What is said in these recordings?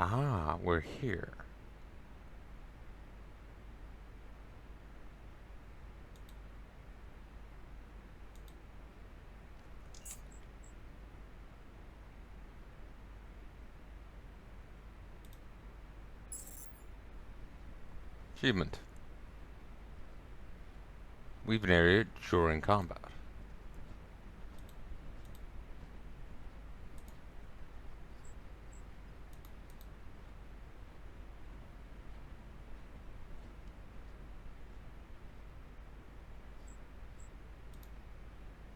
Ah, we're here. Achievement. Leave an area during combat.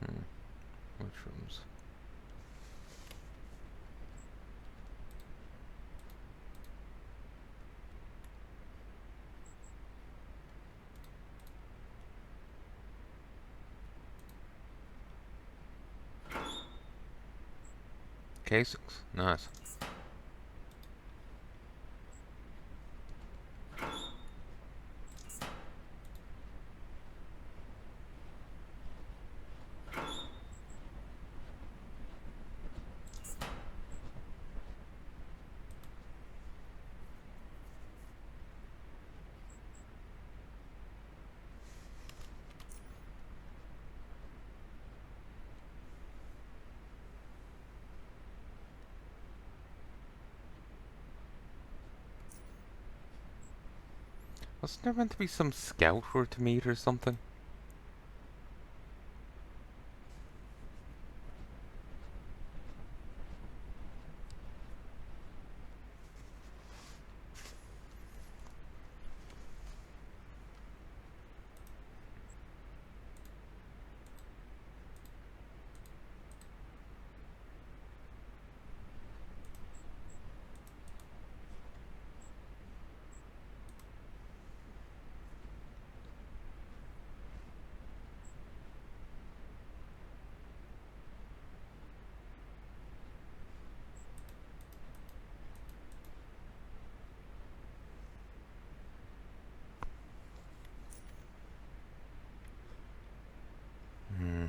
Hmm. Mushrooms. Casings. Nice. Wasn't there meant to be some scout we're to meet or something? Hmm.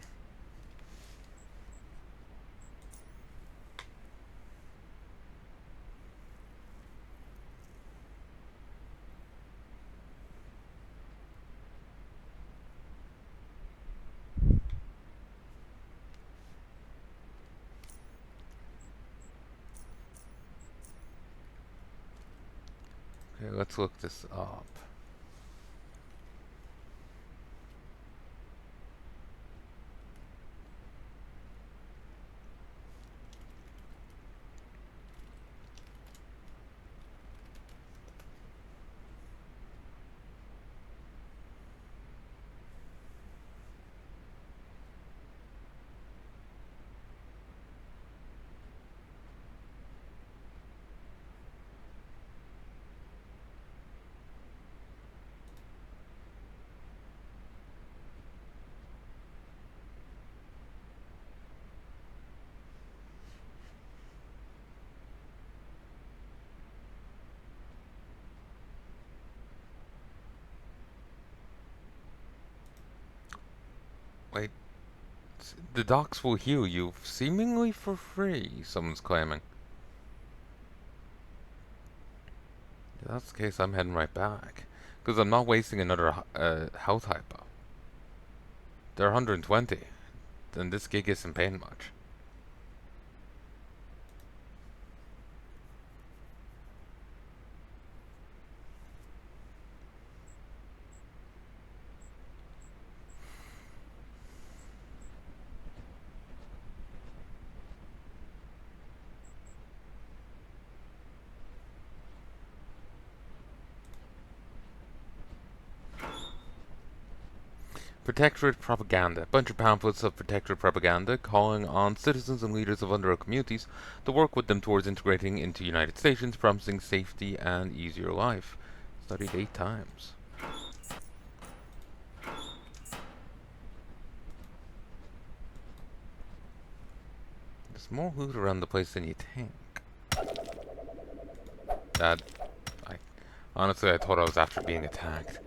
Okay, let's look this up. Wait, the docks will heal you seemingly for free, someone's claiming. If that's the case, I'm heading right back. Because I'm not wasting another health hypo. They're 120, then this gig isn't paying much. Protectorate propaganda. A bunch of pamphlets of protectorate propaganda calling on citizens and leaders of Underrail communities to work with them towards integrating into United Stations, promising safety and easier life. Studied 8 times. There's more loot around the place than you think. That, I honestly, I thought I was after being attacked.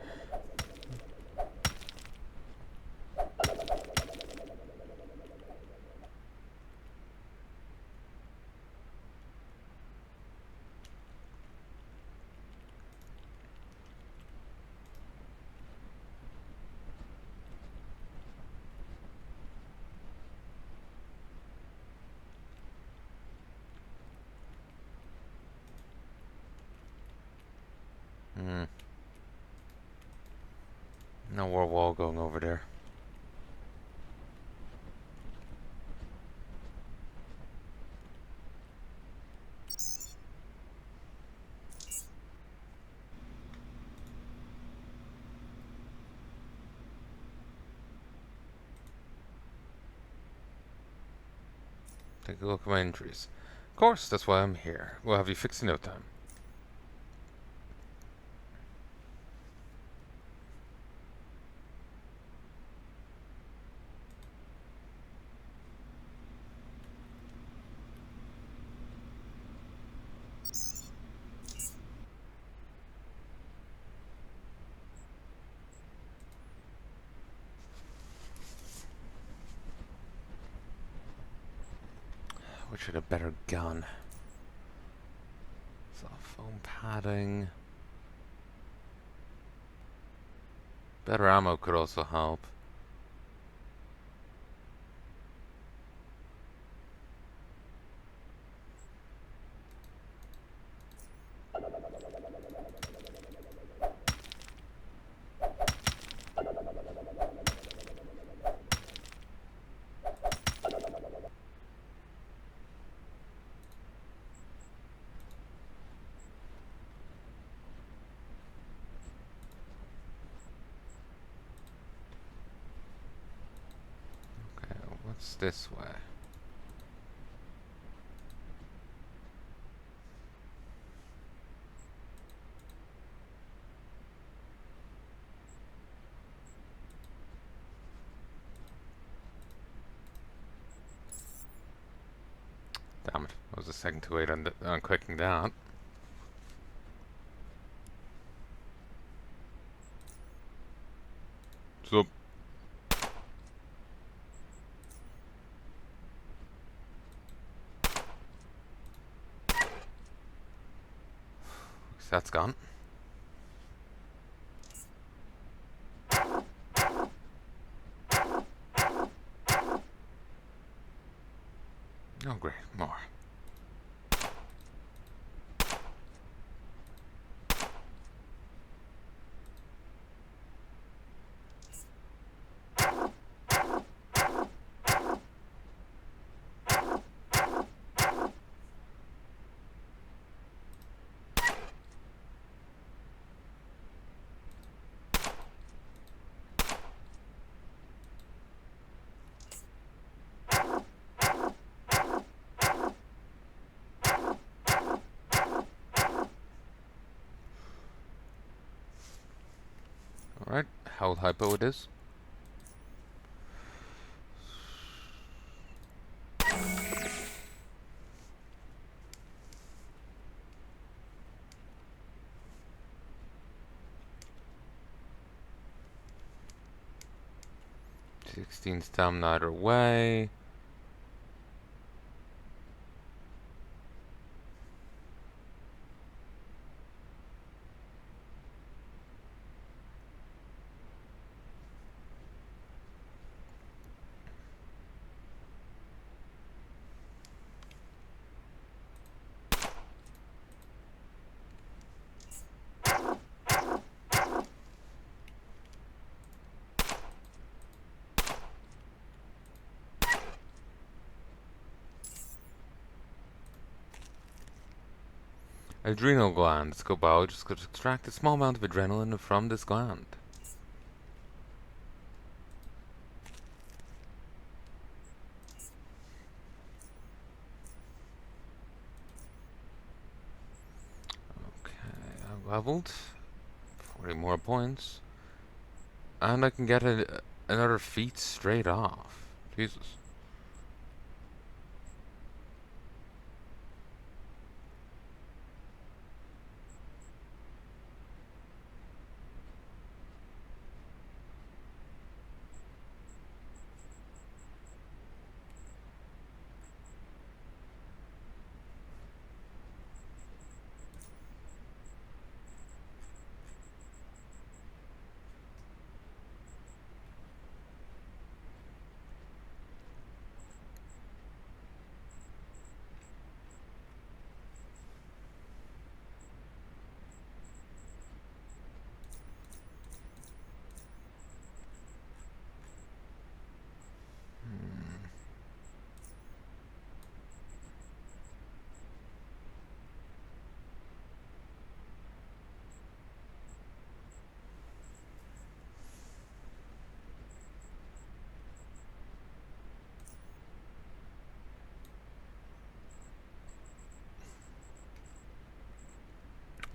No war wall going over there. Take a look at my injuries. Of course, that's why I'm here. We'll have you fixed in no time. We should have better gun. Soft foam padding. Better ammo could also help. Okay, what's this way? Damn it. I was a second too late on clicking that. So, that's gone. Oh great, more. Alright, how hypo it is. Sixteen stamina either way. Adrenal gland. Let's go biologist could extract a small amount of adrenaline from this gland. Okay, I'm leveled. 40 more points. And I can get another feat straight off. Jesus.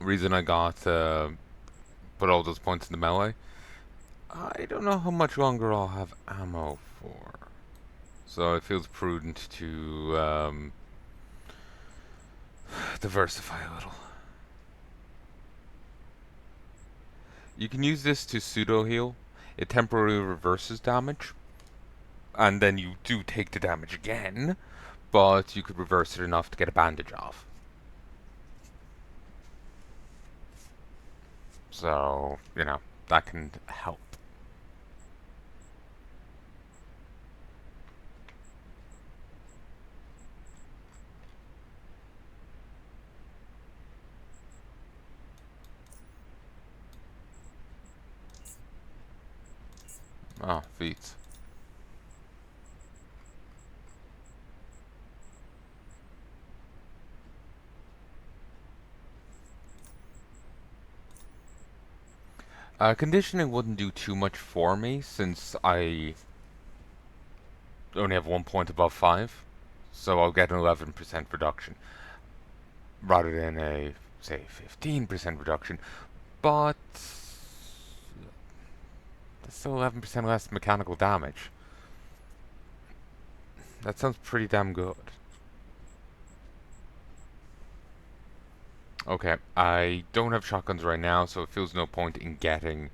Reason I got put all those points in the melee. I don't know how much longer I'll have ammo for, so it feels prudent to diversify a little. You can use this to pseudo heal. It temporarily reverses damage, and then you do take the damage again, but you could reverse it enough to get a bandage off. So, that can help. Ah, feats. Conditioning wouldn't do too much for me since I only have 1 point above 5, so I'll get an 11% reduction rather than a, say, 15% reduction, but that's still 11% less mechanical damage. That sounds pretty damn good. Okay, I don't have shotguns right now, so it feels no point in getting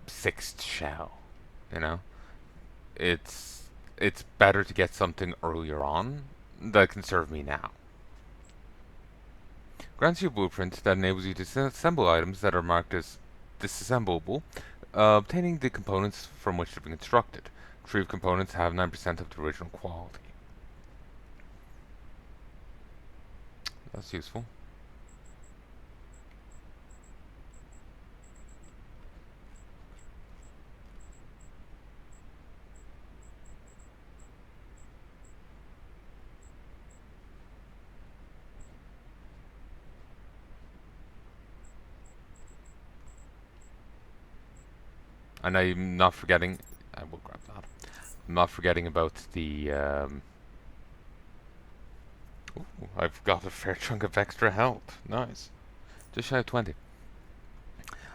sixth shell. You know, it's better to get something earlier on that can serve me now. Grants you a blueprint that enables you to assemble items that are marked as disassemblable, obtaining the components from which they've been constructed. Retrieved components have 9% of the original quality. That's useful. And I'm not forgetting. I will grab that. I'm not forgetting about the. Ooh, I've got a fair chunk of extra health. Nice. Just shy of 20.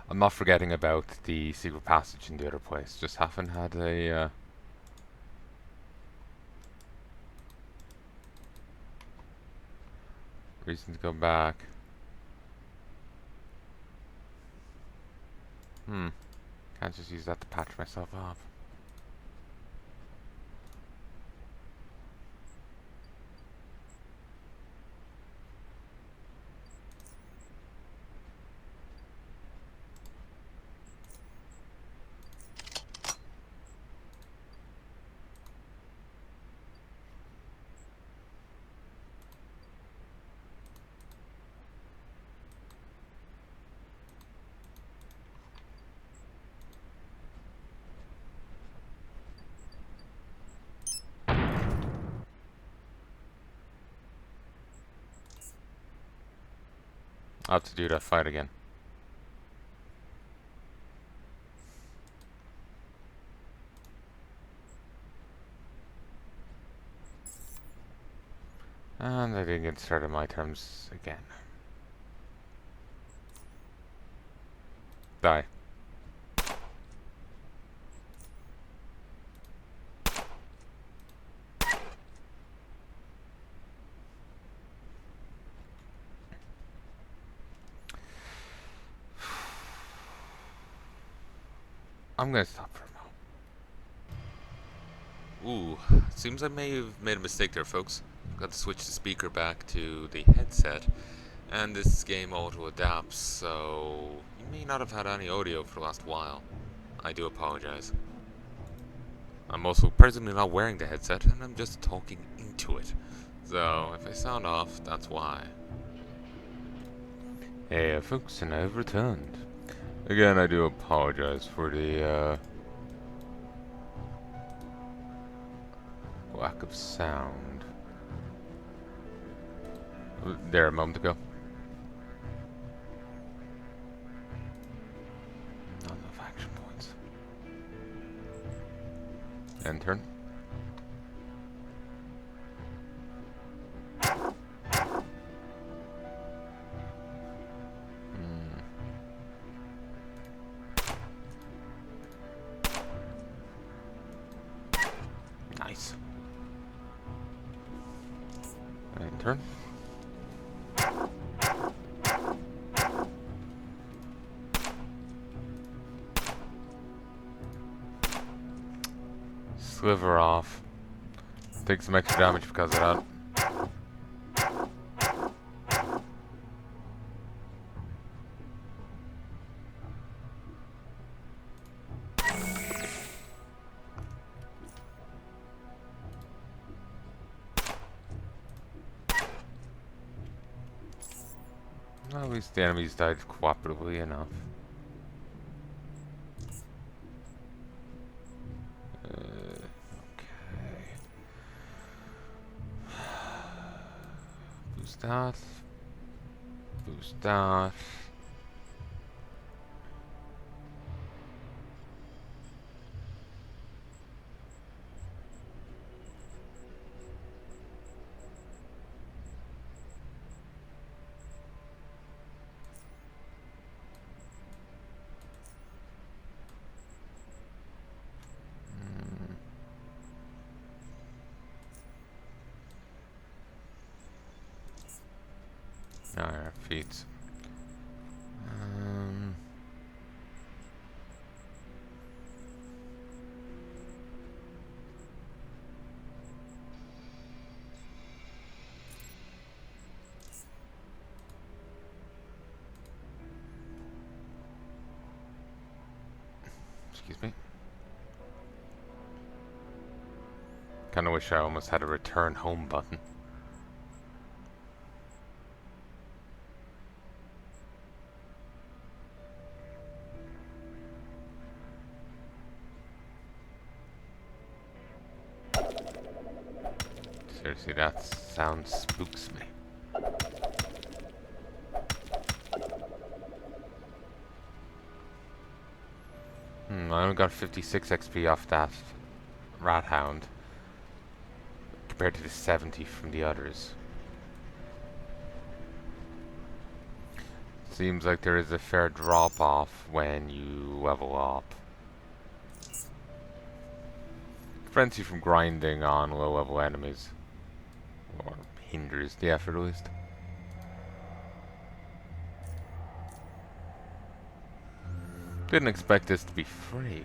I'm not forgetting about the secret passage in the other place. Just haven't had a. Reason to go back. Can't just use that to patch myself up. I'll have to do that fight again. And I didn't get started my terms again. Die. I'm gonna stop for a moment. Ooh, seems I may have made a mistake there, folks. Got to switch the speaker back to the headset, and this game auto-adapts, so you may not have had any audio for the last while. I do apologize. I'm also presently not wearing the headset, and I'm just talking into it. So, if I sound off, that's why. Hey, folks, and I've returned. Again, I do apologize for the, lack of sound. There a moment ago. Not enough action points. End turn. turn. Sliver off. Take some extra damage because of that. Well, at least the enemies died cooperatively enough. Okay. Boost that. Boost that. Alright, feet. Excuse me. Kinda wish I almost had a return home button. Seriously, that sound spooks me. I only got 56 XP off that rat hound compared to the 70 from the others. Seems like there is a fair drop off when you level up. Prevents you from grinding on low level enemies. Or hinders the effort at least. Didn't expect this to be free.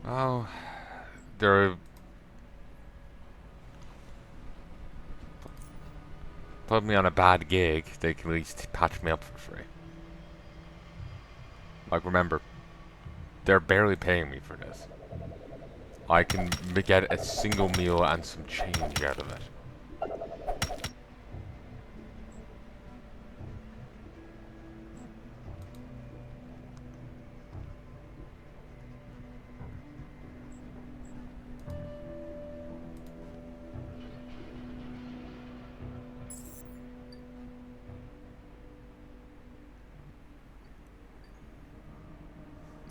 Oh, they're put me on a bad gig. They can at least patch me up for free. Like, remember, they're barely paying me for this. I can get a single meal and some change out of it.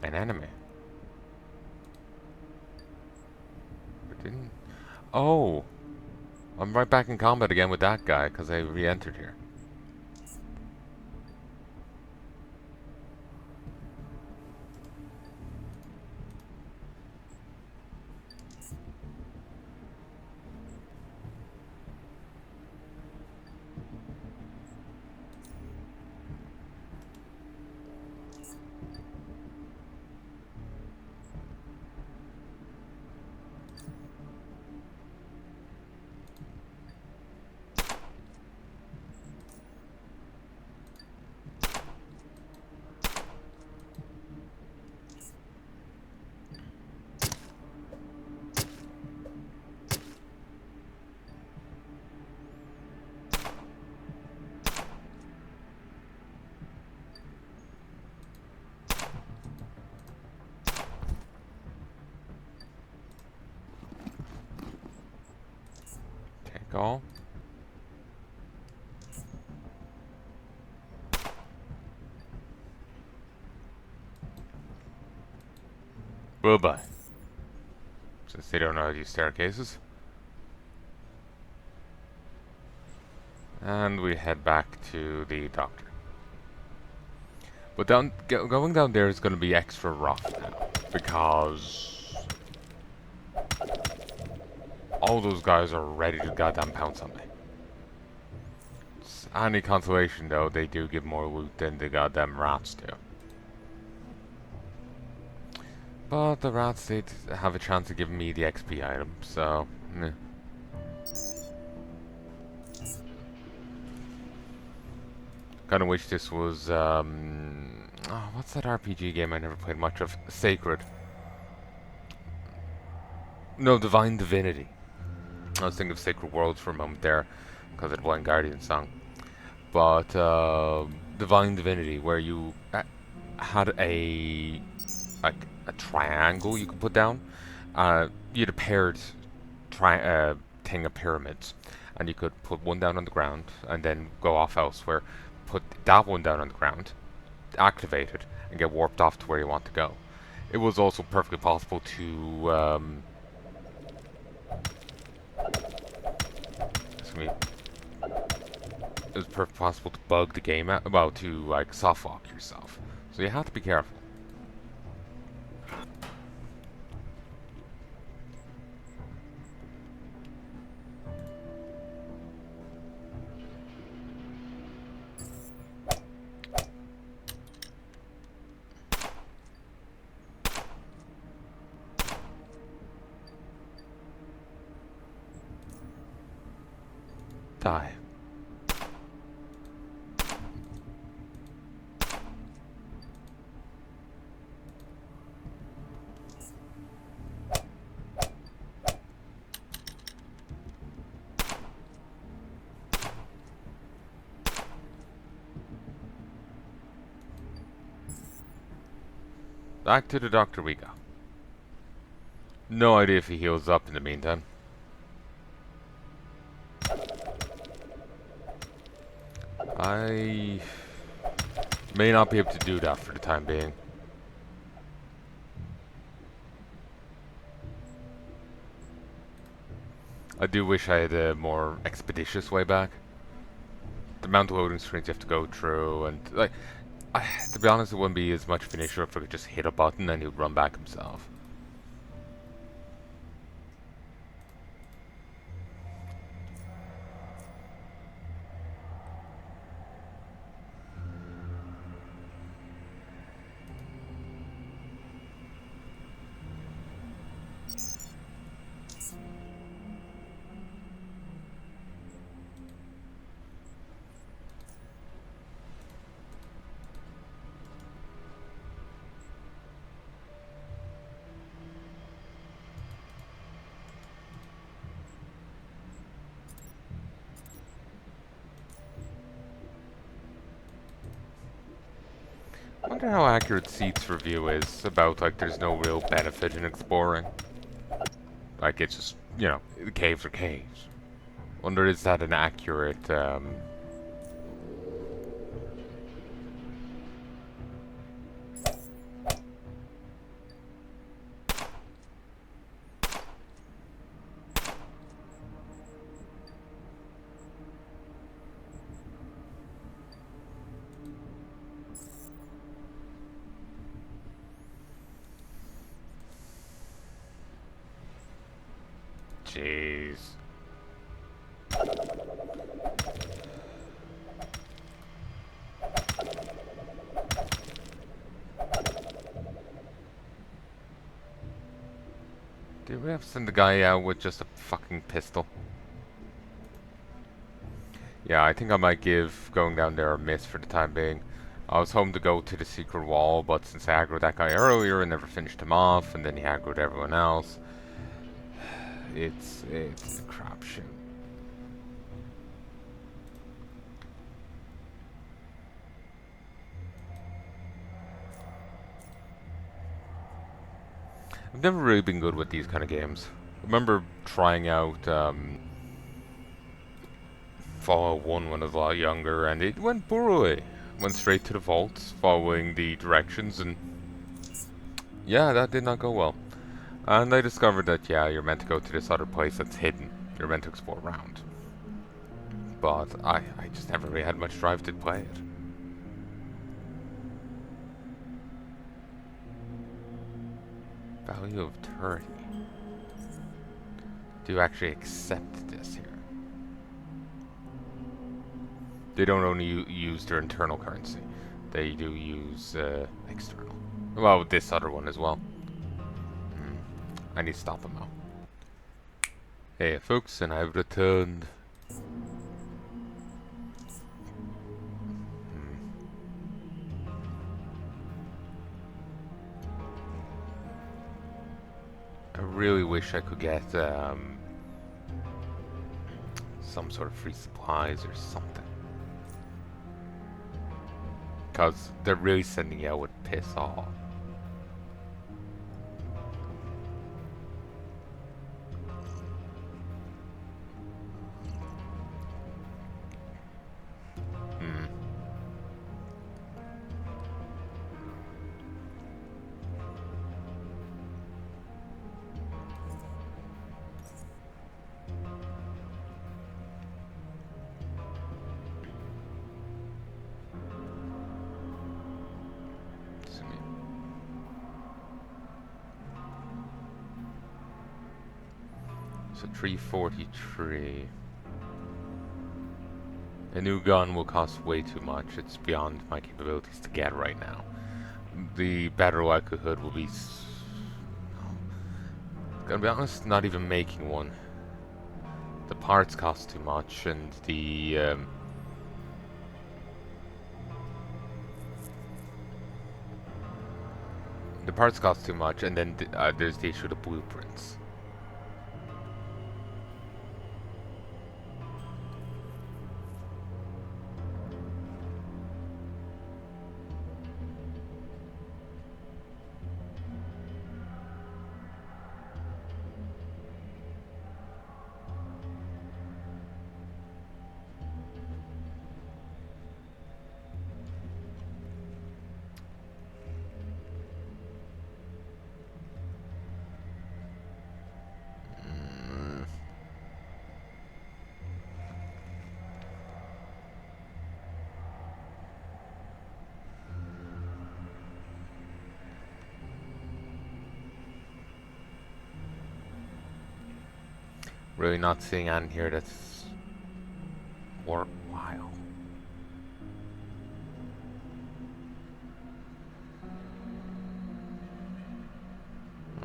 An enemy. Didn't. Oh! I'm right back in combat again with that guy because I re-entered here. Take all. Bye-bye. Since they don't know how to use staircases. And we head back to the doctor. But going down there is going to be extra rough now, because all those guys are ready to goddamn pounce on me. It's any consolation though, they do give more loot than the goddamn rats do. But the rats did have a chance of giving me the XP item, so meh. Kinda wish this was oh, what's that RPG game I never played much of? Sacred. No, Divine Divinity. I was thinking of Sacred Worlds for a moment there, because of the Blind Guardian song. But Divine Divinity, where you had a triangle you could put down. You had a paired thing of pyramids, and you could put one down on the ground and then go off elsewhere. Put that one down on the ground, activate it, and get warped off to where you want to go. It was also perfectly possible to excuse me. It was perfectly possible to bug the game out, well, to like soft lock yourself. So you have to be careful. Die. Back to the doctor we go. No idea if he heals up in the meantime. I may not be able to do that for the time being. I do wish I had a more expeditious way back. The amount of loading screens you have to go through, and like, to be honest, it wouldn't be as much of an issue if I could just hit a button and he would run back himself. I wonder how accurate Seat's review is about, like, there's no real benefit in exploring. Like, it's just, you know, the caves are caves. Wonder, is that an accurate, jeez. Did we have to send the guy out with just a fucking pistol? Yeah, I think I might give going down there a miss for the time being. I was hoping to go to the secret wall, but since I aggroed that guy earlier and never finished him off, and then he aggroed everyone else, it's a crapshoot. I've never really been good with these kind of games. I remember trying out Fallout 1 when I was a lot younger, and it went poorly. Went straight to the vaults, following the directions, and yeah, that did not go well. And I discovered that, yeah, you're meant to go to this other place that's hidden. You're meant to explore around. But I just never really had much drive to play it. Value of Turkey. Do you actually accept this here? They don't only use their internal currency. They do use external. Well, this other one as well. I need to stop them now. Hey folks, and I've returned. I really wish I could get some sort of free supplies or something. Because they're really sending out with piss off. So 343. A new gun will cost way too much. It's beyond my capabilities to get right now. The better likelihood will be... Gonna be honest, not even making one. The parts cost too much, and the parts cost too much, and then there's the issue of the blueprints. Really not seeing on here that's worthwhile.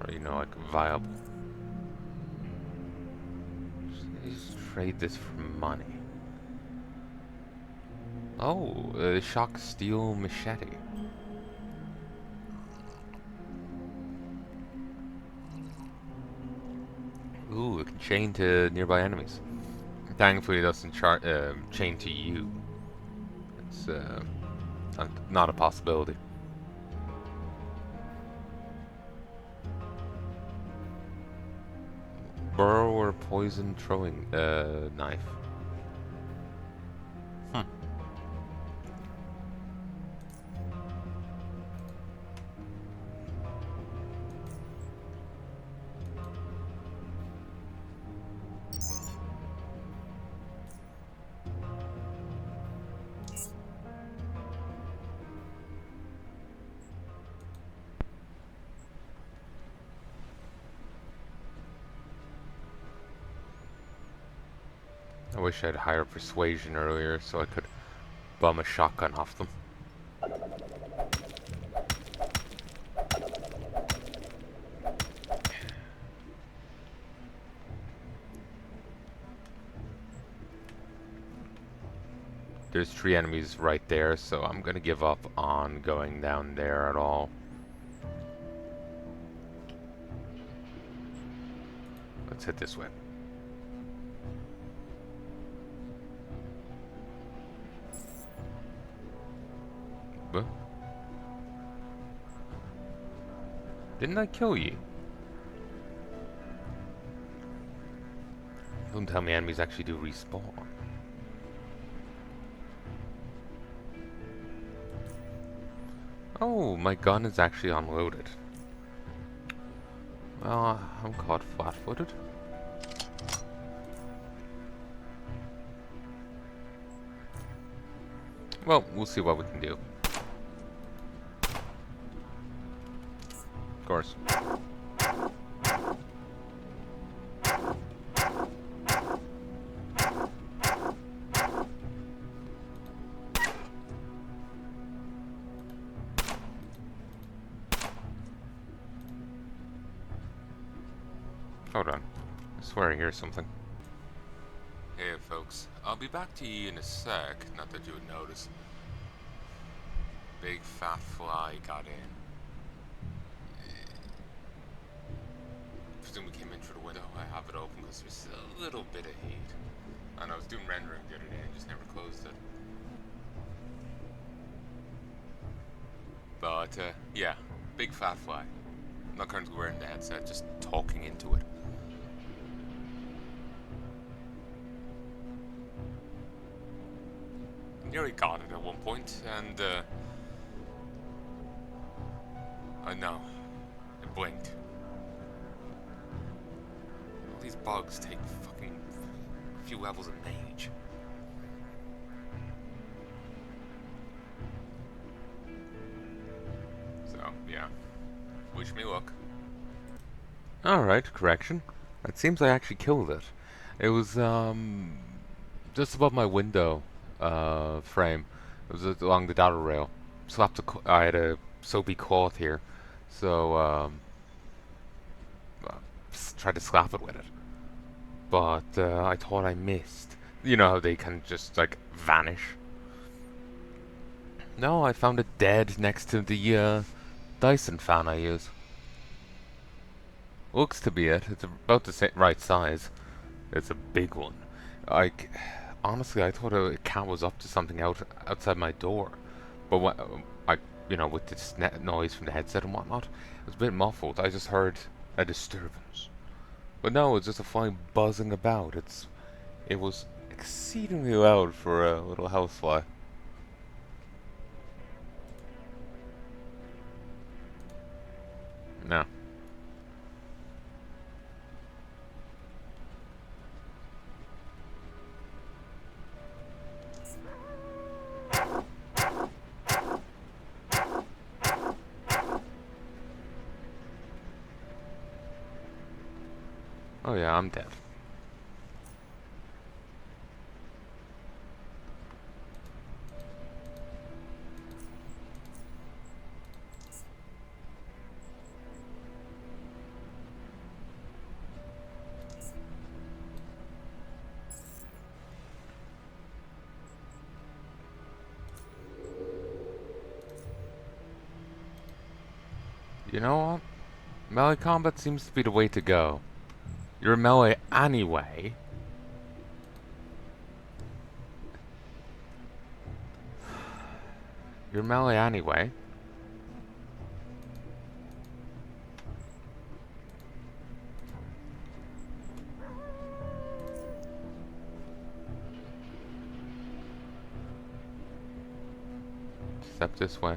Or, you know, like viable. Just trade this for money. Oh, shock steel machete. Ooh, it can chain to nearby enemies. Thankfully, it doesn't chain to you. It's not a possibility. Burrow or poison throwing knife. I wish I had higher persuasion earlier so I could bum a shotgun off them. There's 3 enemies right there, so I'm gonna give up on going down there at all. Let's head this way. But didn't I kill you? Don't tell me enemies actually do respawn. Oh, my gun is actually unloaded. Well, I'm caught flat-footed. Well, we'll see what we can do. Of course. Hold on. I swear I hear something. Hey folks, I'll be back to you in a sec, not that you would notice. Big fat fly got in. Presume we came in through the window. I have it open because there's a little bit of heat. And I was doing rendering the other day and just never closed it. But, yeah, big fat fly. I'm not currently wearing the headset, just talking into it. Nearly got it at one point, and, I know. It blinked. All these bugs take fucking a few levels of mage. So, yeah. Wish me luck. Alright, correction. It seems I actually killed it. It was, just above my window, frame. It was along the data rail. Slapped I had a soapy cloth here. So, tried to slap it with it. But, I thought I missed. You know how they can just, like, vanish? No, I found it dead next to the, Dyson fan I use. Looks to be it. It's about the right size. It's a big one. Like, honestly, I thought a cat was up to something outside my door. But when, with this noise from the headset and whatnot, it was a bit muffled. I just heard a disturbance. But no, it's just a fly buzzing about. It was exceedingly loud for a little housefly. No. Oh yeah, I'm dead. You know what? Melee combat seems to be the way to go. You're a melee anyway. You're melee anyway. Step this way.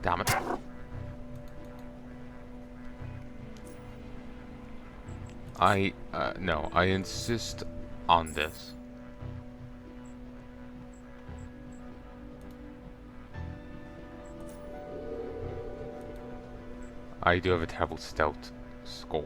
Damn it. No, I insist on this. I do have a terrible stealth score.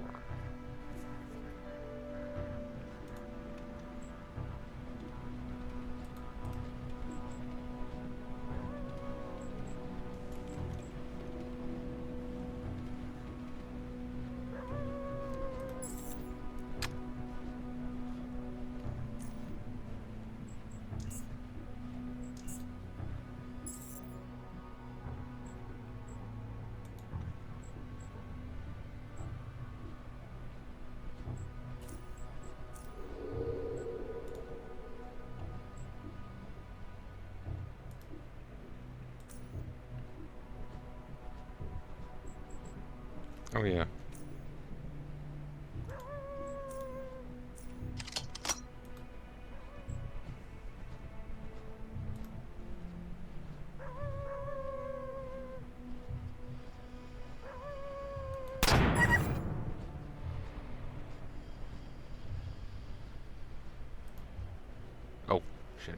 Oh yeah. Oh, shit.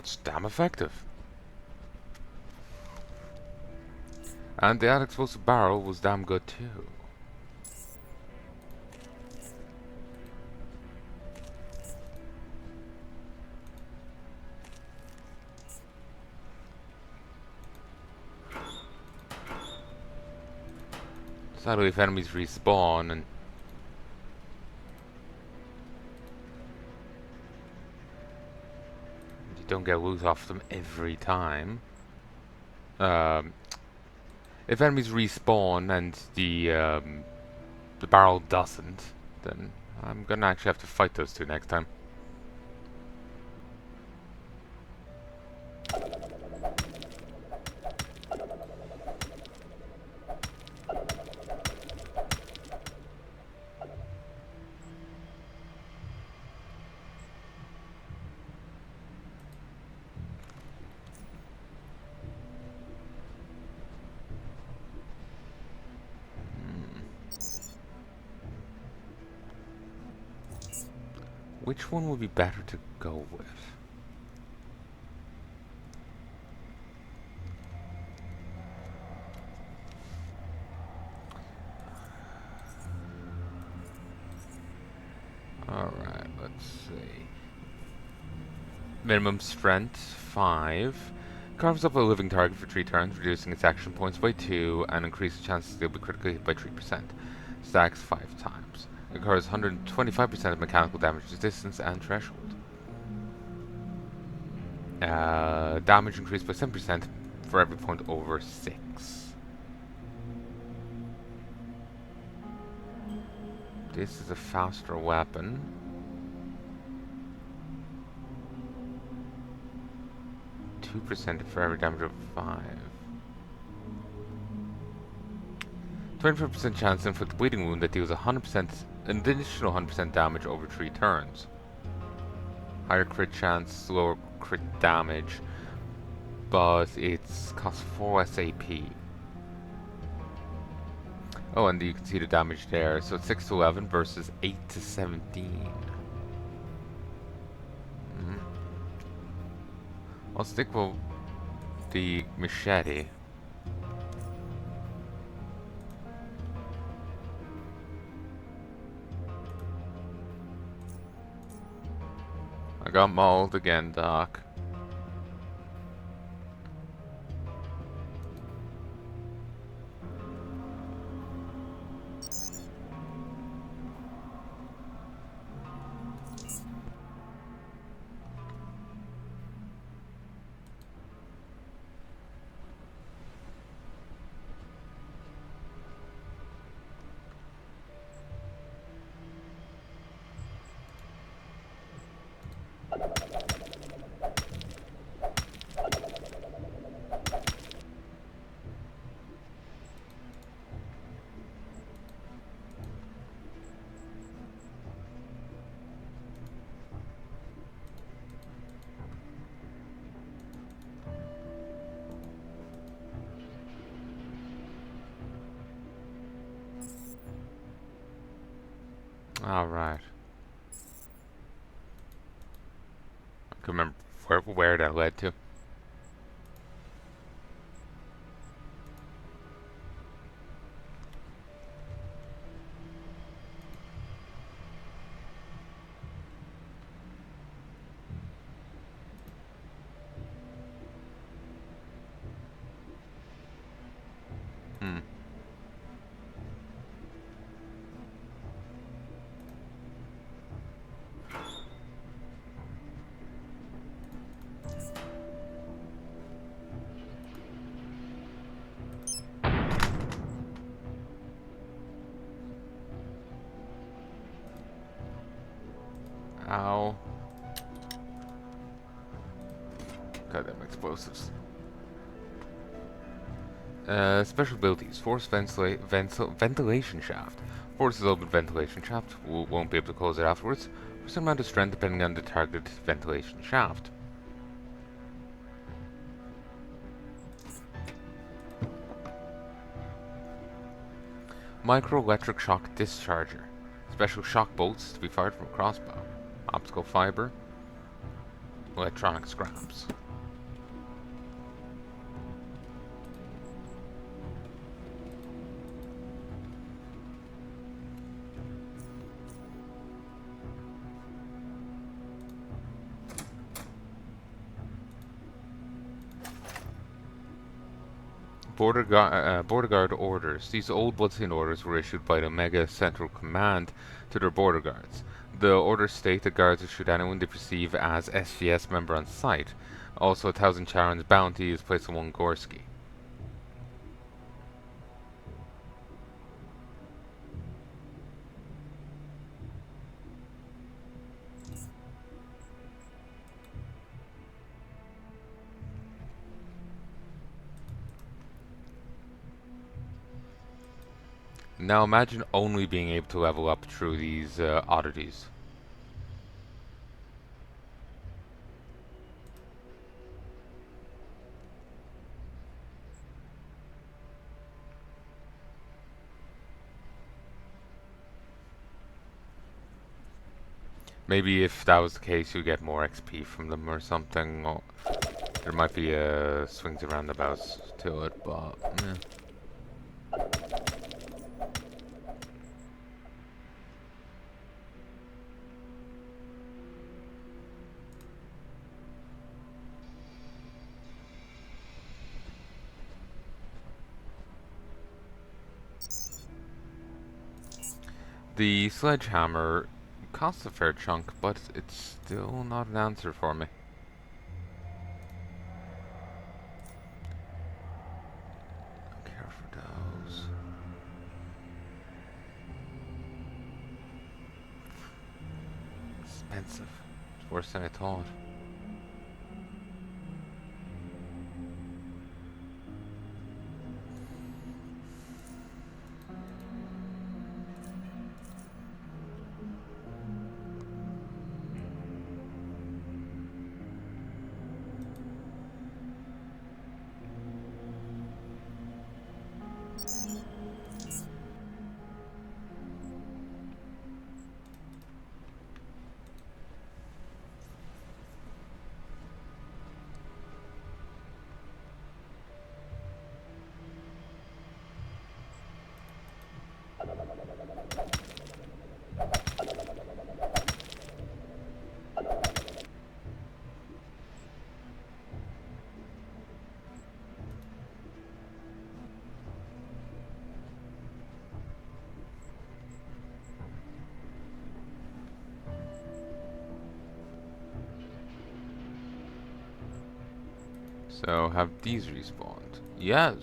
That's damn effective. And the explosive barrel was damn good too. Sadly, if enemies respawn and you don't get loot off them every time, um, if enemies respawn and the barrel doesn't, then I'm gonna actually have to fight those two next time. Which one would be better to go with? Alright, let's see. Minimum strength, 5. Carves up a living target for 3 turns, reducing its action points by 2, and increases chances they'll be critically hit by 3%. Stacks 5 times. Incurs 125% of mechanical damage resistance and threshold. Damage increased by 7% for every point over 6. This is a faster weapon. %2 for every damage of 5. 25% chance to inflict a bleeding wound that deals 100%, an additional 100% damage over 3 turns. Higher crit chance, lower crit damage, but it's costs 4 SAP. Oh, and you can see the damage there. So it's 6 to 11 versus 8 to 17. I'll stick with the machete. I got mauled again, Doc. Alright. I can remember where that led to. Ow. Goddamn explosives. Special abilities. Force ventilation shaft. Forces open ventilation shaft. Won't be able to close it afterwards. For some amount of strength depending on the target ventilation shaft. Micro-electric shock discharger. Special shock bolts to be fired from a crossbow. Optical fiber. Electronic scraps. Border Guard orders. These old Bloodstained orders were issued by the Omega Central Command to their border guards. The orders state that guards will shoot anyone they perceive as SGS member on sight. Also, 1,000 Charon's bounty is placed on one Gorski. Now imagine only being able to level up through these oddities. Maybe if that was the case, you get more XP from them or something. Or there might be swings and roundabouts to it, but yeah. The sledgehammer costs a fair chunk, but it's still not an answer for me. Care for those. Expensive. It's worse than I thought. So have these respawned? Yes.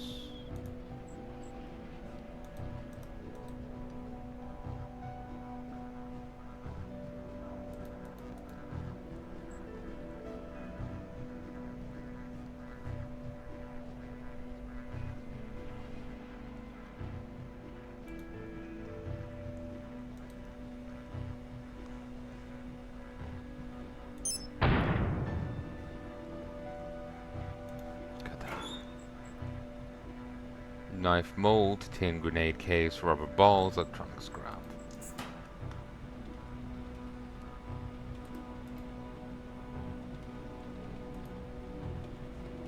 Knife mold, tin grenade case, rubber balls, electronic scrap.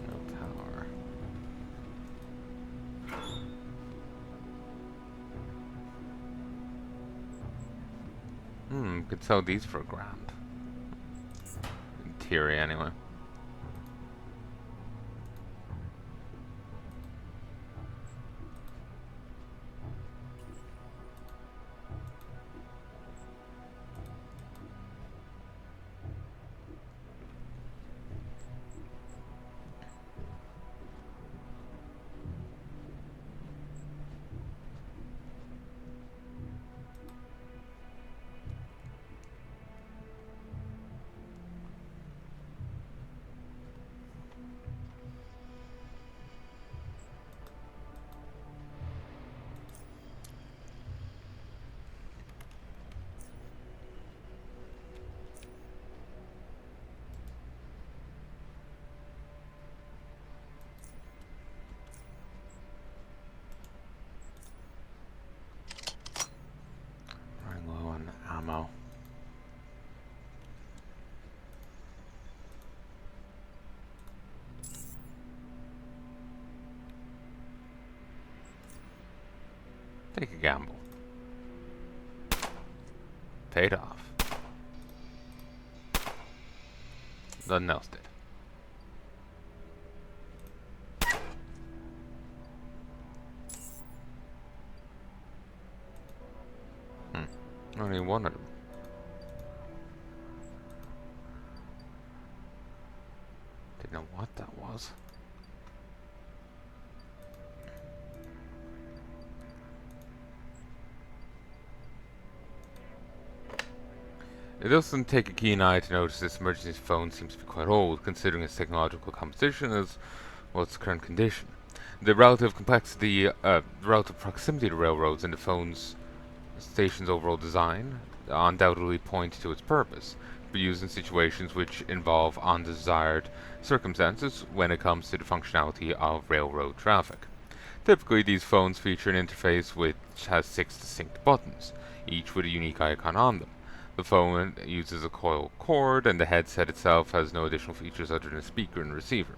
No tower. Could sell these for $1,000. In theory, anyway. Running low on ammo. Take a gamble. Paid off. Nothing else did. Only one of them. Didn't know what that was. It doesn't take a keen eye to notice this emergency phone seems to be quite old, considering its technological composition as well as its current condition. The relative complexity, relative proximity to railroads and the phone's station's overall design undoubtedly point to its purpose, to be used in situations which involve undesired circumstances when it comes to the functionality of railroad traffic. Typically, these phones feature an interface which has 6 distinct buttons, each with a unique icon on them. The phone uses a coil cord, and the headset itself has no additional features other than a speaker and receiver.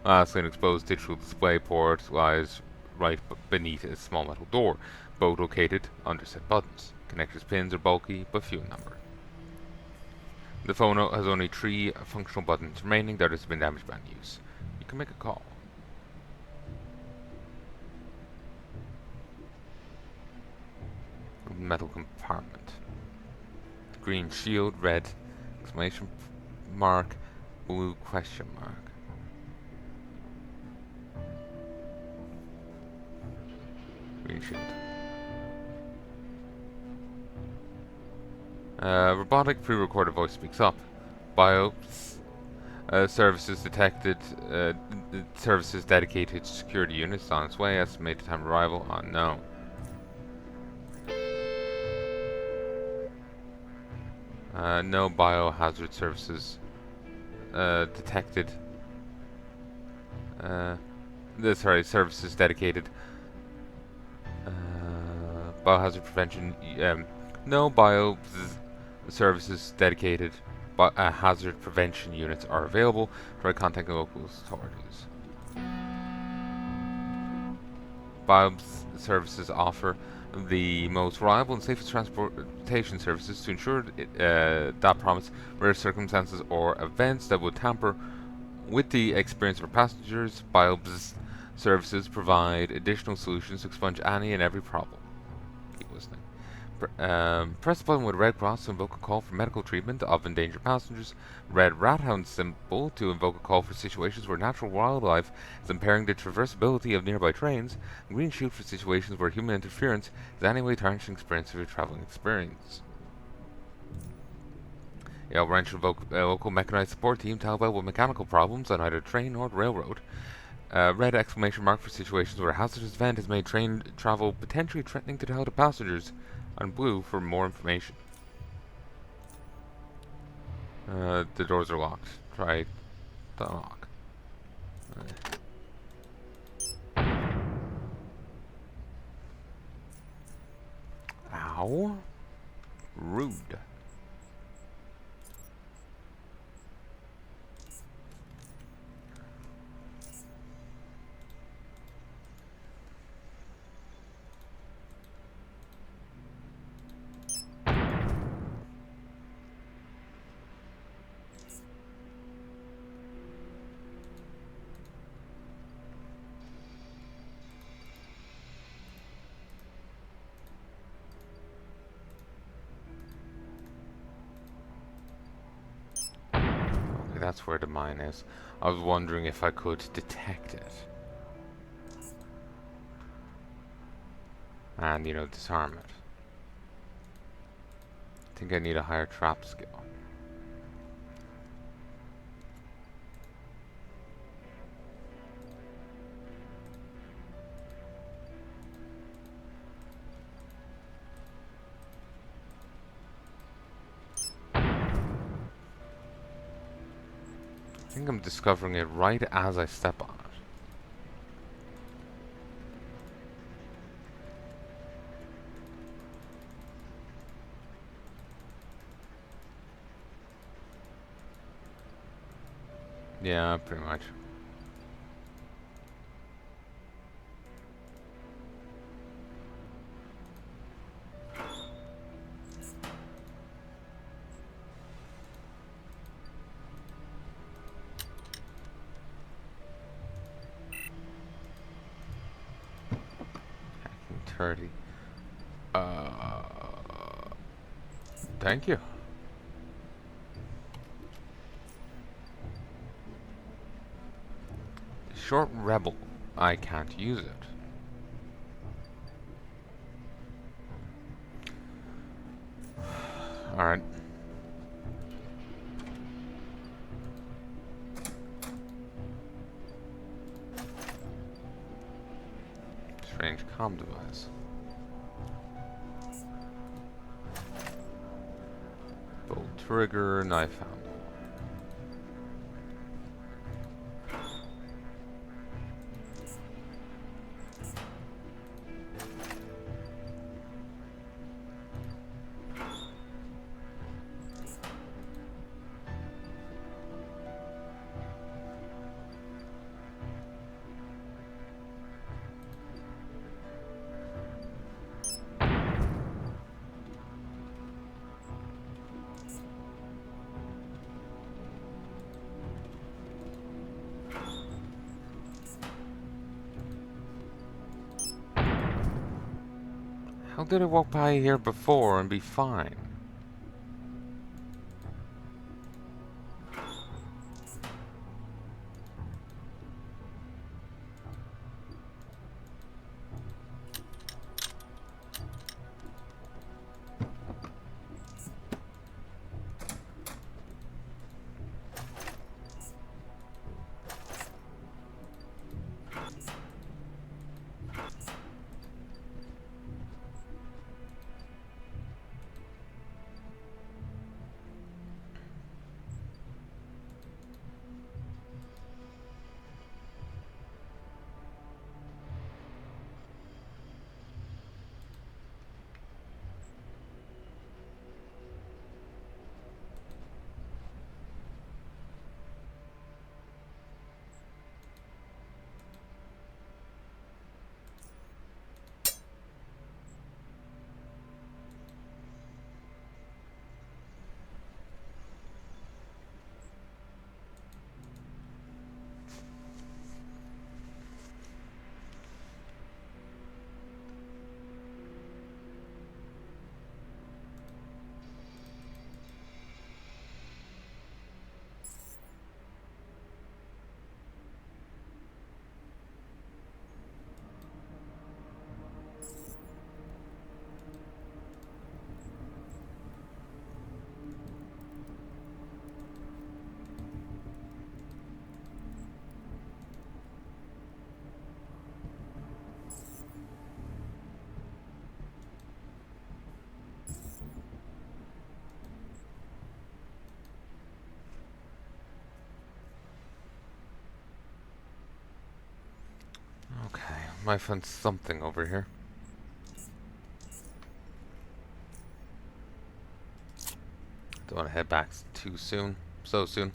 Lastly, an exposed digital display port lies right beneath a small metal door, both located under said buttons. Connectors pins are bulky, but few in number. The phone has only 3 functional buttons remaining that has been damaged by use. You can make a call. Metal compartment. Green shield, red exclamation mark, blue question mark. Green shield. Robotic pre-recorded voice speaks up. BIOS services detected. Services dedicated to security units on its way. Estimated time of arrival unknown. No biohazard services detected. Services dedicated. Biohazard prevention. No bio services dedicated hazard prevention units are available. Try contacting local authorities. BIOS services offer the most reliable and safest transportation services to ensure that promise rare circumstances or events that would tamper with the experience of our passengers. BIOS services provide additional solutions to expunge any and every problem. Keep listening. Press the button with Red Cross to invoke a call for medical treatment of endangered passengers. Red Rathound symbol to invoke a call for situations where natural wildlife is impairing the traversability of nearby trains. Green shield for situations where human interference is anyway tarnishing experience of your traveling experience. Yellow Ranch invoke a local mechanized support team to help out with mechanical problems on either train or railroad. Red exclamation mark for situations where a hazardous event has made train travel potentially threatening to the health of passengers. On blue for more information. The doors are locked. Try the lock. Ow. Rude. That's where the mine is. I was wondering if I could detect it. And, disarm it. I think I need a higher trap skill. I think I'm discovering it right as I step on it. Yeah, pretty much. Hacking 30. Thank you. Short rebel. I can't use it. Alright. Strange comm device. Bolt trigger, knife handle. How did I walk by here before and be fine? Okay, might find something over here. Don't want to head back too soon. So soon.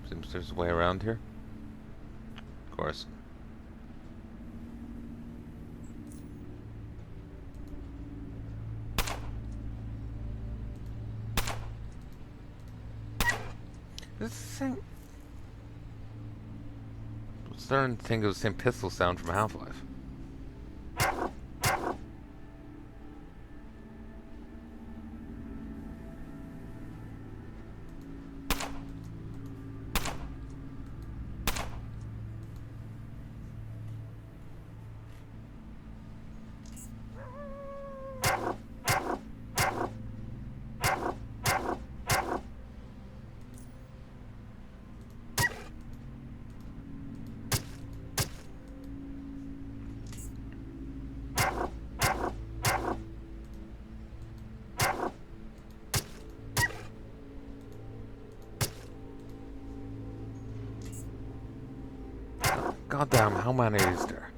Seems there's a way around here. Of course. This thing... I'm starting to think it was the same pistol sound from Half-Life. Goddamn, how many is there?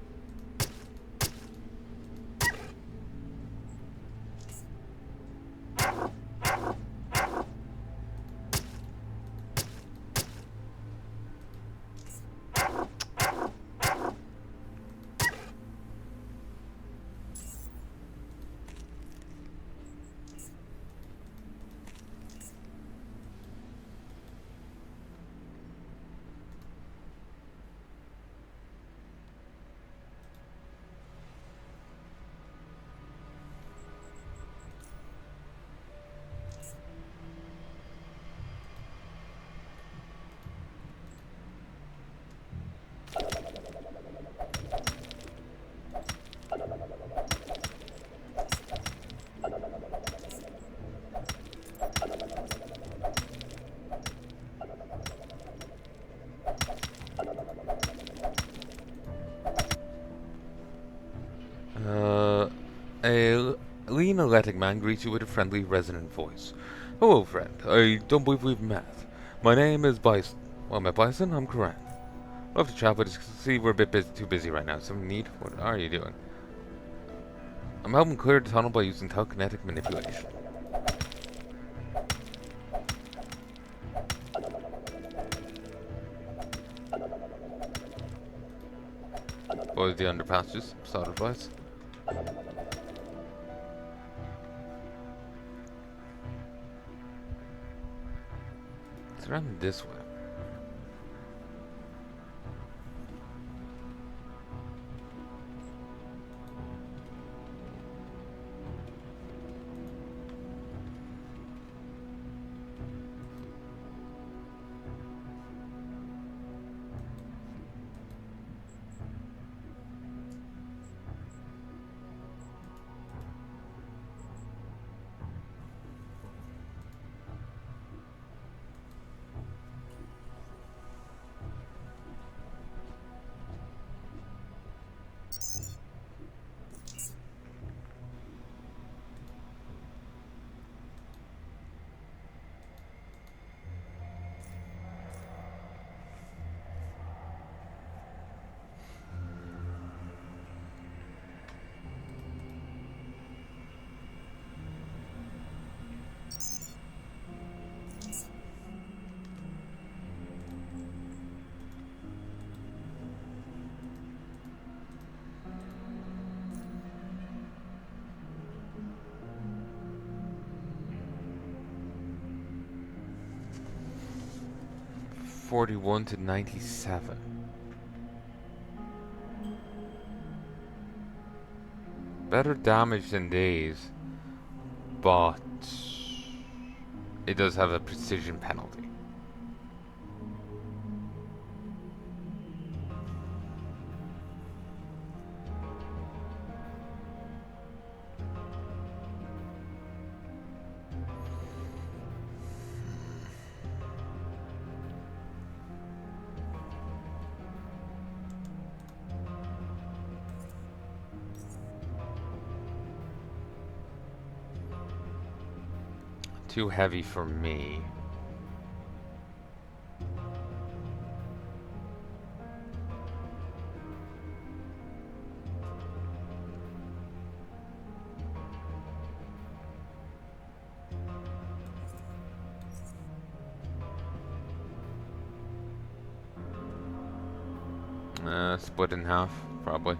athletic man greets you with a friendly, resonant voice. Hello, friend. I don't believe we've met. My name is Bison. Well, met Bison? I'm Karan. Love to chat, but see we're a bit too busy right now. Something need? What are you doing? I'm helping clear the tunnel by using telekinetic manipulation. Avoid the underpasses. Solid advice. It's around this way. (41 to 97). Better damage than these, but it does have a precision penalty. Too heavy for me. Split in half, probably.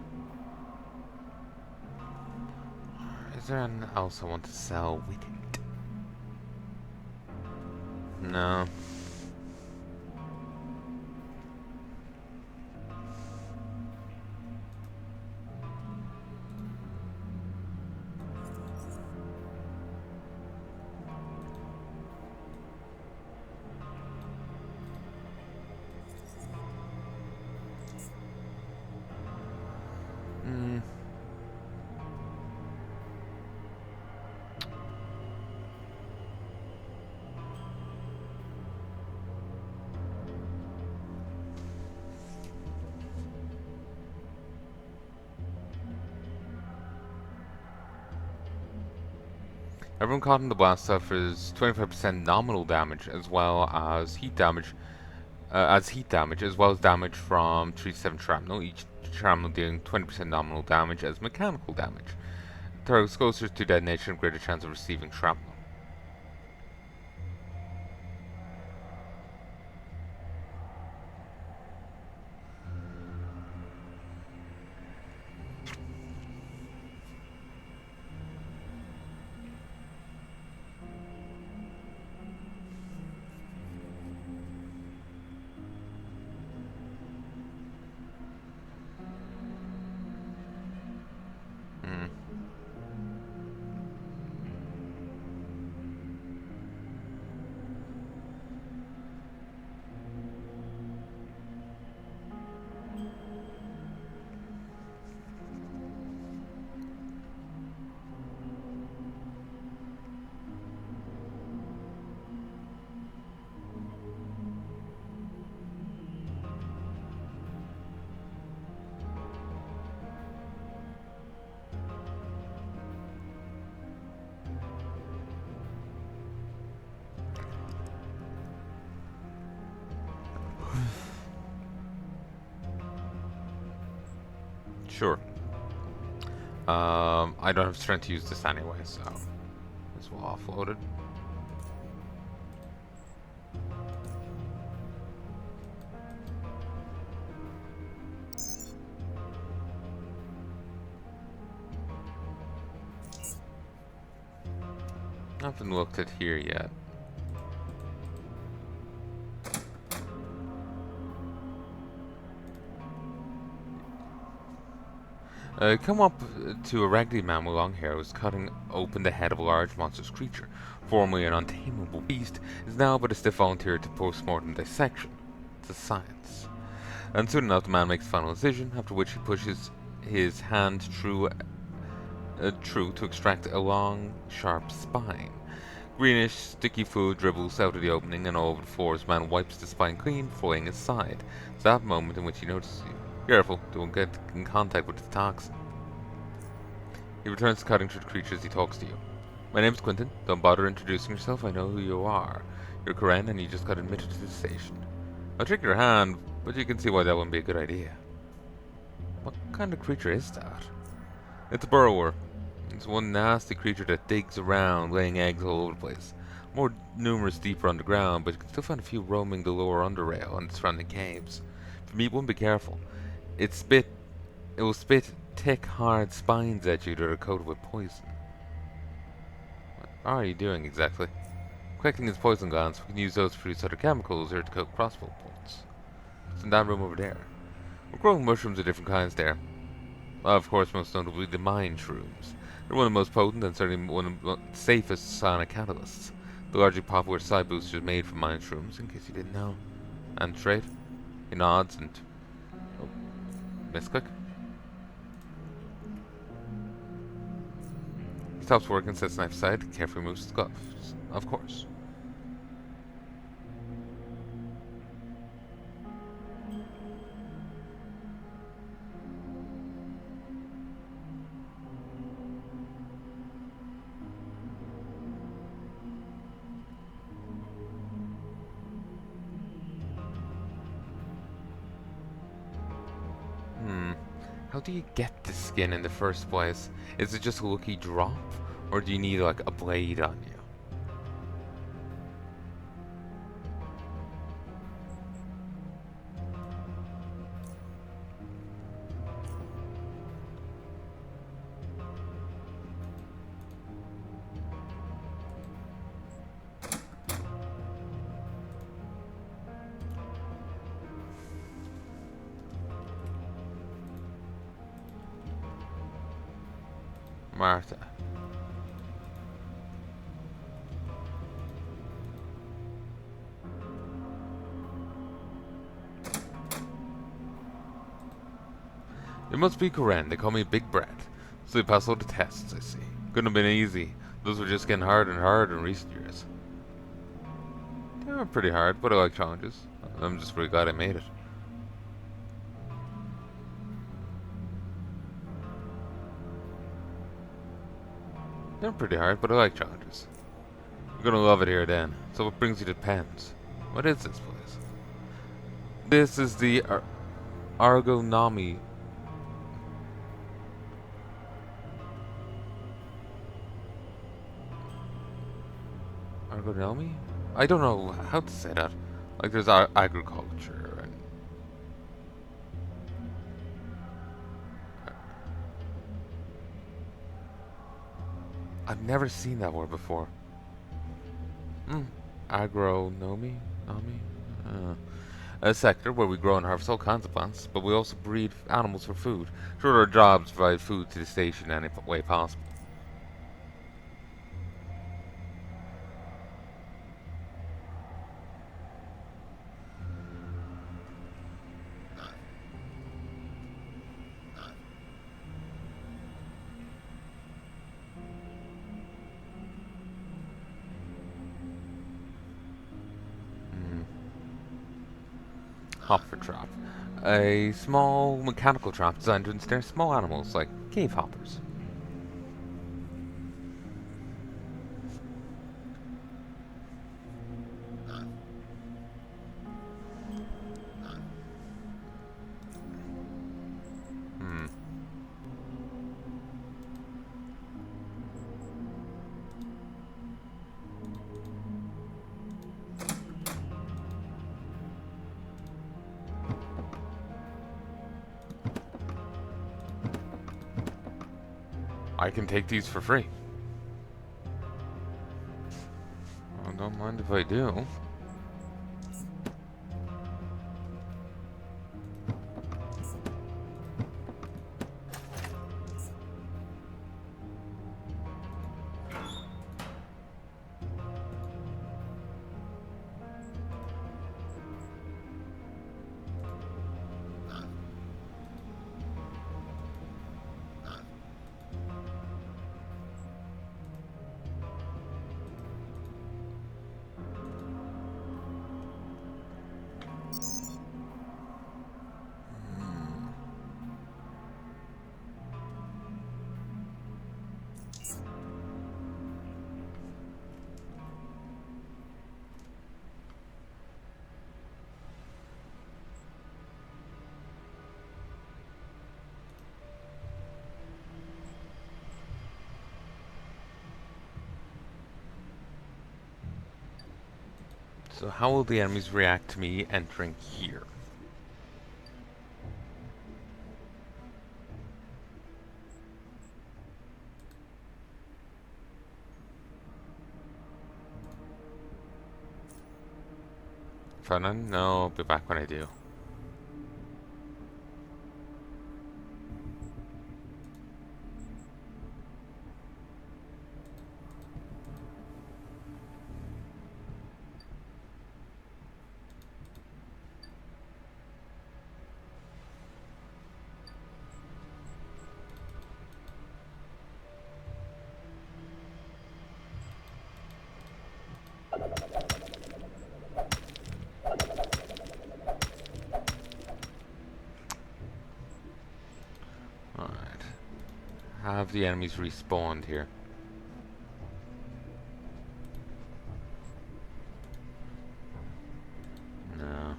Is there anything else I want to sell with it? No. Everyone caught in the blast suffers 25% nominal damage as well as heat damage, as well as damage from 3-7 shrapnel, each shrapnel dealing 20% nominal damage as mechanical damage. Targets closer to detonation have greater chance of receiving shrapnel. Sure. I don't have strength to use this anyway, so this will offload it. I haven't looked at here yet. Come up to a raggedy man with long hair who was cutting open the head of a large monstrous creature. Formerly an untamable beast, is now but a stiff volunteer to post-mortem dissection. It's a science. And soon enough the man makes a final incision, after which he pushes his hand through to extract a long, sharp spine. Greenish, sticky food dribbles out of the opening and all over the floor as man wipes the spine clean before laying aside. It's that moment in which he notices you. Careful, don't get in contact with the toxin. He returns to cutting through the creature as he talks to you. My name's Quentin. Don't bother introducing yourself, I know who you are. You're Karen and you just got admitted to the station. I'll take your hand, but you can see why that wouldn't be a good idea. What kind of creature is that? It's a burrower. It's one nasty creature that digs around, laying eggs all over the place. More numerous deeper underground, but you can still find a few roaming the lower Underrail and the surrounding caves. If you meet one, be careful. It will spit thick, hard spines at you that are coated with poison. What are you doing exactly? Collecting its poison glands, we can use those to produce other chemicals or to coat crossbow bolts. It's in that room over there. We're growing mushrooms of different kinds there. Of course, most notably the mine shrooms. They're one of the most potent and certainly one of the safest psionic catalysts. The largely popular side boosters made from mine shrooms, in case you didn't know. And straight, he nods and... Oh, misclick. He stops work and sets the knife aside, carefully moves his gloves. Of course. How do you get the skin in the first place? Is it just a lucky drop? Or do you need, like, a blade on you? Martha. It must be Karen. They call me Big Brett. So they pass all the tests, I see. Couldn't have been easy. Those were just getting harder and harder in recent years. They were pretty hard, but I like challenges. I'm just really glad I made it. They're pretty hard, but I like challenges. You're gonna love it here then. So what brings you to Pens? What is this place? This is the Argonomy. Argonomy? I don't know how to say that. Like there's agriculture and... I've never seen that word before. Agronomy? A sector where we grow and harvest all kinds of plants, but we also breed animals for food. Sure, our jobs provide food to the station in any way possible. Hopper trap. A small mechanical trap designed to ensnare small animals like cave hoppers. I can take these for free. I don't mind if I do. So how will the enemies react to me entering here? Fun? No, I'll be back when I do. Alright. Have the enemies respawned here? No.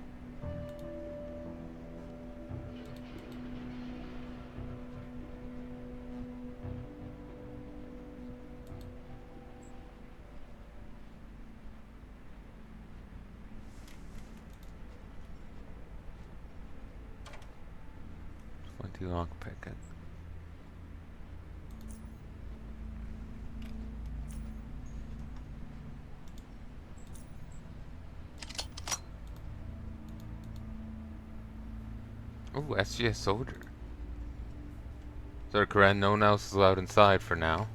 Lockpick. Oh, SGS soldier. Sir Karen, no one else is allowed inside for now.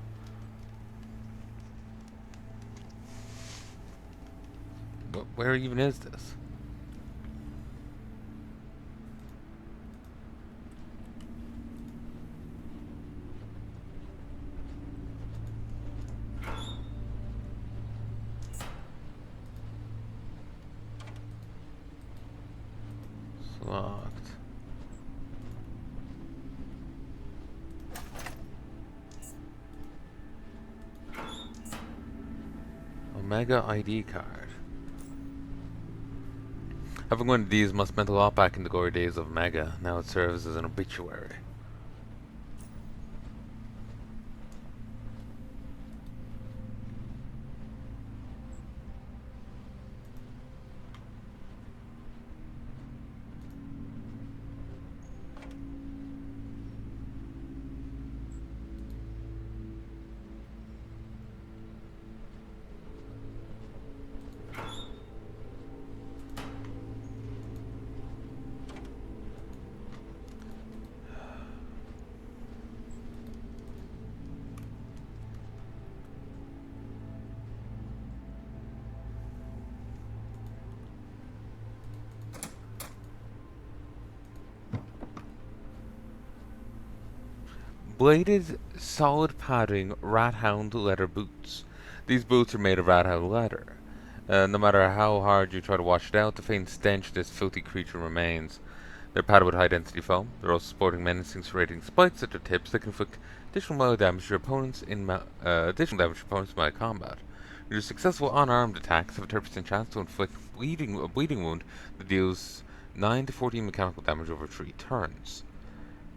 But where even is this? It's locked. Omega ID card. Having one of these must have meant a lot back in the glory days of Omega. Now it serves as an obituary. Bladed, solid padding Rathound leather boots. These boots are made of Rathound leather. No matter how hard you try to wash it out, the faint stench of this filthy creature remains. They're padded with high-density foam. They're also sporting menacing serrating spikes at their tips that can inflict additional melee damage to your opponents in melee combat. Your successful unarmed attacks have a 30% chance to inflict a bleeding wound that deals 9 to 14 mechanical damage over 3 turns.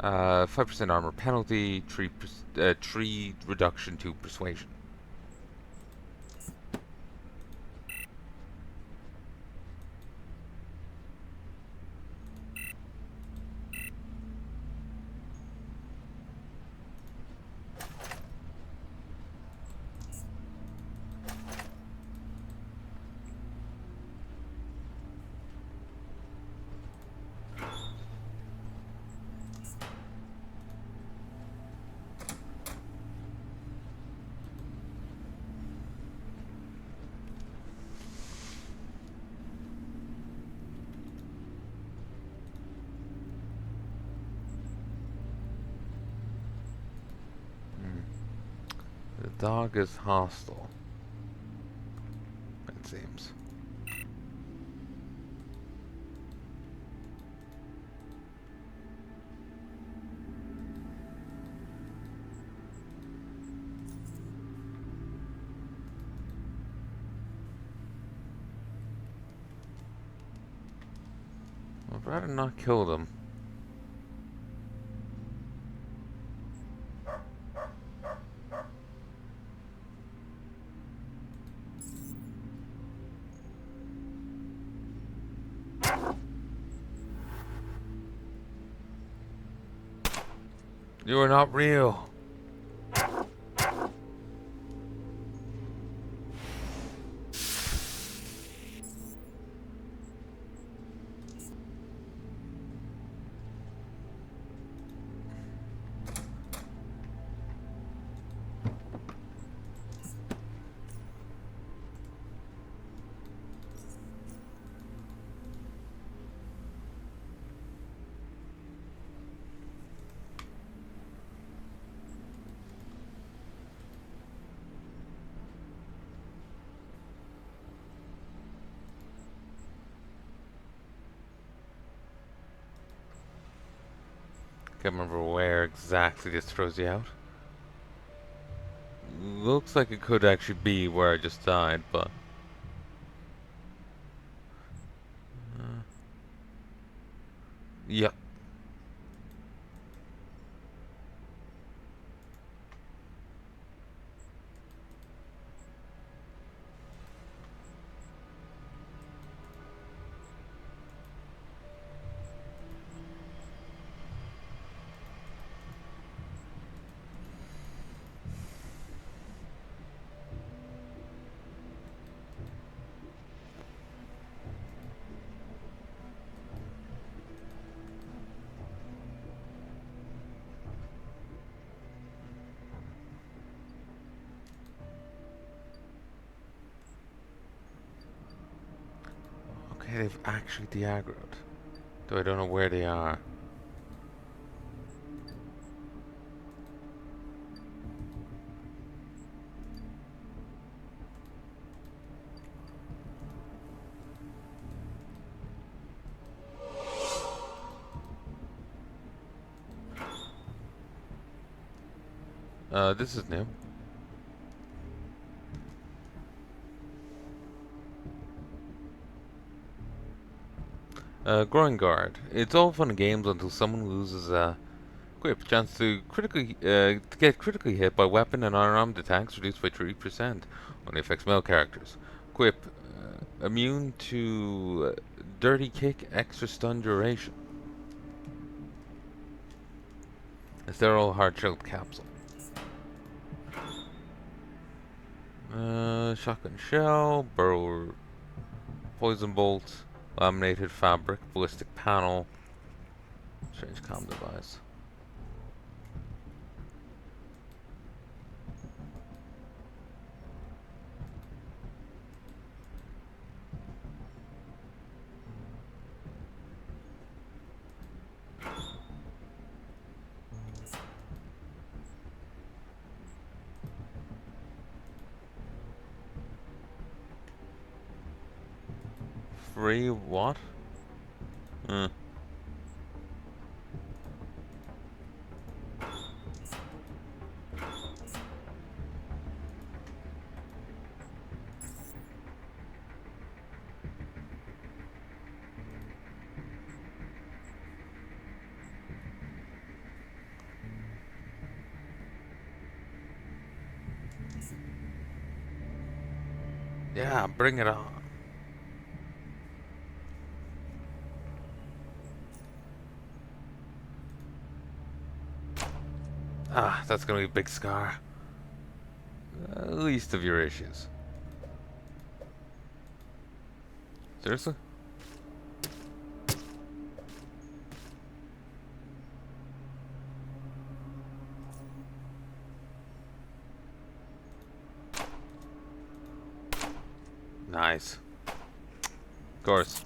5% armor penalty, 3 reduction to persuasion. Dog is hostile, it seems. I'd rather not kill them. You are not real. Can't remember where exactly this throws you out. Looks like it could actually be where I just died, but... Yep. Okay, they've actually de-aggroed. Though I don't know where they are. This is new. Growing Guard. It's all fun and games until someone loses a quip. Chance to get critically hit by weapon and unarmed attacks reduced by 3%. Only affects male characters. Quip. Immune to Dirty Kick, extra stun duration. A sterile hard-shelled capsule. Shotgun shell, burrow, poison bolt, laminated fabric, ballistic panel, strange comm device. Free what? Yeah, bring it on. Ah, that's gonna be a big scar. Least of your issues. Seriously? Nice. Of course.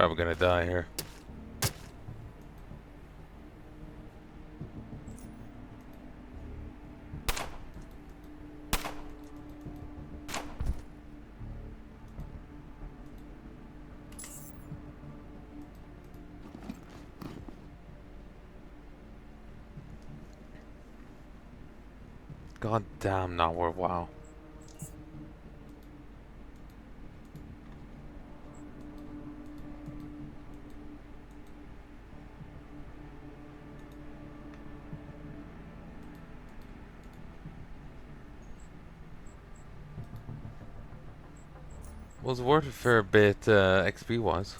Probably gonna die here. God damn, not worthwhile. Was worth a fair bit XP wise.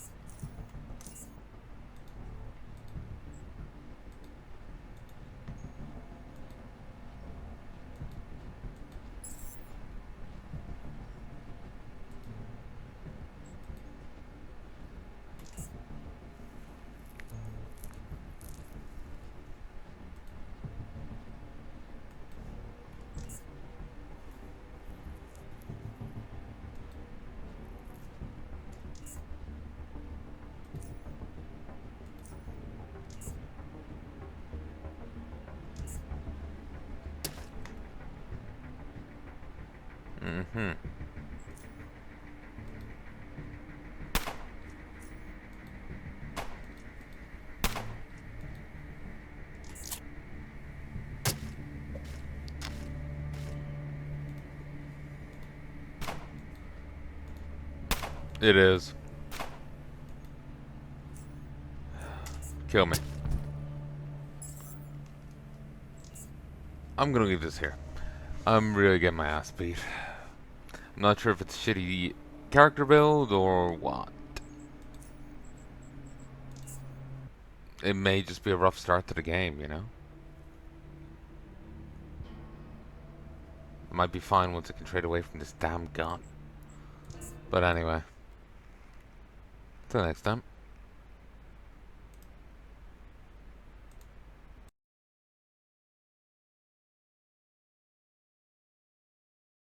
Mm-hmm. It is. Kill me. I'm gonna leave this here. I'm really getting my ass beat. I'm not sure if it's shitty character build or what. It may just be a rough start to the game, you know? I might be fine once I can trade away from this damn gun. But anyway. Till next time.